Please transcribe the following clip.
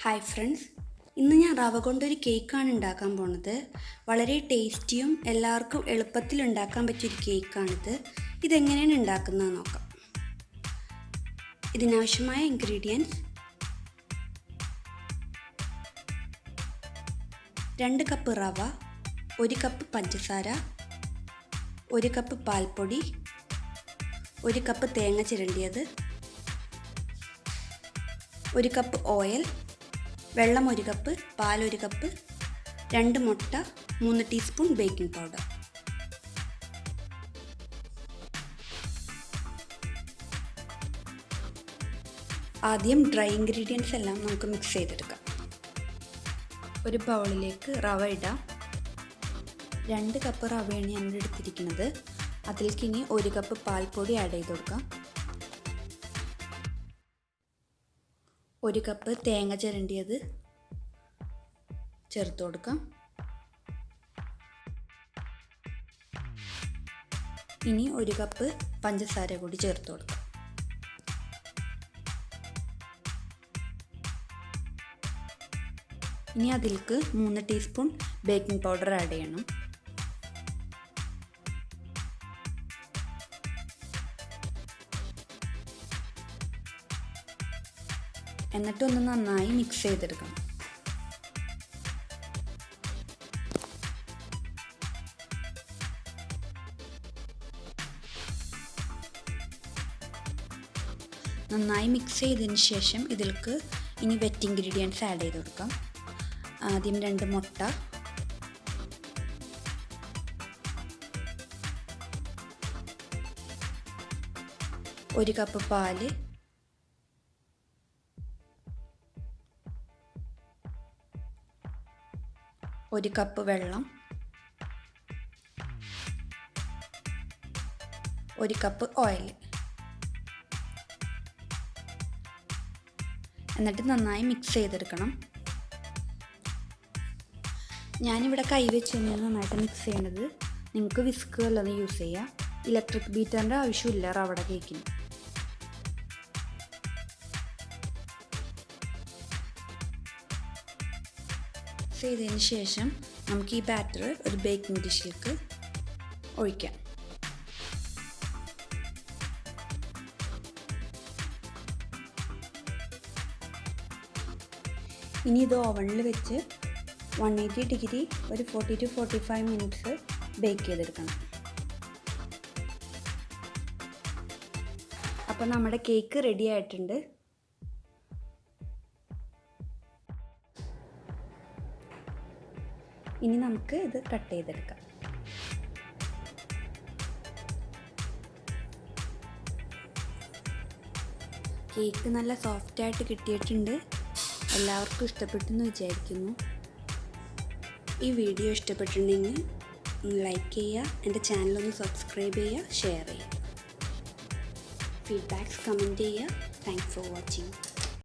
Hi friends, ഇന്ന് ഞാൻ റവ കൊണ്ടൊരു കേക്കാണ് ഉണ്ടാക്കാൻ പോണത്. വളരെ ടേസ്റ്റിയും എല്ലാവർക്കും എളുപ്പത്തിൽ ഉണ്ടാക്കാൻ പറ്റിയൊരു കേക്കാണിത്. ഇതെങ്ങനെയാണ് ഉണ്ടാക്കുന്നത് നോക്കാം. ഇതിനാവശ്യമായ ഇൻഗ്രീഡിയൻസ്: 2 കപ്പ് റവ, 1 കപ്പ് പഞ്ചസാര, 1 കപ്പ് പാൽപ്പൊടി, 1 കപ്പ് തേങ്ങ ചിരണ്ടിയത്, 1 കപ്പ് ഓയിൽ, വെള്ളം 1 കപ്പ്, പാൽ 1 കപ്പ്, 2 മുട്ട, 3 ടീസ്പൂൺ ബേക്കിംഗ് പൗഡർ. ആദ്യം ഡ്രൈ ഇൻഗ്രീഡിയൻസ് എല്ലാം നമുക്ക് മിക്സ് ചെയ്തെടുക്കാം. ഒരു ബൗളിലേക്ക് റവ ഇടാം. 2 കപ്പ് റവയാണ് ഞാൻ എടുത്തിരിക്കുന്നത്. അതിലേക്ക് ഇനി 1 കപ്പ് പാൽപ്പൊടി ആഡ് ചെയ്ത് കൊടുക്കാം. 1 കപ്പ് തേങ്ങ ചിരണ്ടിയത് ചേർത്ത് കൊടുക്കാം. ഇനി 1 കപ്പ് പഞ്ചസാര കൂടി ചേർത്ത് കൊടുക്കാം. ഇനി അതിലേക്ക് 3 ടീസ്പൂൺ ബേക്കിംഗ് പൗഡർ ആഡ് ചെയ്യണം. എന്നിട്ടൊന്ന് നന്നായി മിക്സ് ചെയ്തെടുക്കണം. നന്നായി മിക്സ് ചെയ്തതിന് ശേഷം ഇതിലേക്ക് ഇനി വെറ്റ് ഇൻഗ്രീഡിയൻസ് ആഡ് ചെയ്ത് കൊടുക്കാം. ആദ്യം 2 മുട്ട, 1 കപ്പ് പാല്, 1 കപ്പ് വെള്ളം, 1 കപ്പ് ഓയിൽ. എന്നിട്ട് നന്നായി മിക്സ് ചെയ്തെടുക്കണം. ഞാനിവിടെ കൈവച്ച് നന്നായിട്ട് മിക്സ് ചെയ്യണത്. നിങ്ങൾക്ക് വിസ്ക് വല്ലതും യൂസ് ചെയ്യാം. ഇലക്ട്രിക് ബീറ്ററിൻ്റെ ആവശ്യമില്ല റവയുടെ കേക്കിന്. മിക്സ് ചെയ്തതിന് ശേഷം നമുക്ക് ഈ ബാറ്റർ ഒരു ബേക്കിംഗ് ഡിഷിലേക്ക് ഒഴിക്കാം. ഇനി ഇത് ഓവനിൽ വെച്ച് 180 ഡിഗ്രി ഒരു 40 to 45 മിനിറ്റ്സ് ബേക്ക് ചെയ്തെടുക്കണം. അപ്പോൾ നമ്മുടെ കേക്ക് റെഡി ആയിട്ടുണ്ട്. ഇനി നമുക്ക് ഇത് കട്ട് ചെയ്തെടുക്കാം. കേക്ക് നല്ല സോഫ്റ്റായിട്ട് കിട്ടിയിട്ടുണ്ട്. എല്ലാവർക്കും ഇഷ്ടപ്പെട്ടെന്ന് വിചാരിക്കുന്നു. ഈ വീഡിയോ ഇഷ്ടപ്പെട്ടിട്ടുണ്ടെങ്കിൽ ലൈക്ക് ചെയ്യുക, എൻ്റെ ചാനലൊന്ന് സബ്സ്ക്രൈബ് ചെയ്യുക, ഷെയർ ചെയ്യുക, ഫീഡ്ബാക്ക്സ് കമൻറ്റ് ചെയ്യുക. Thanks for watching.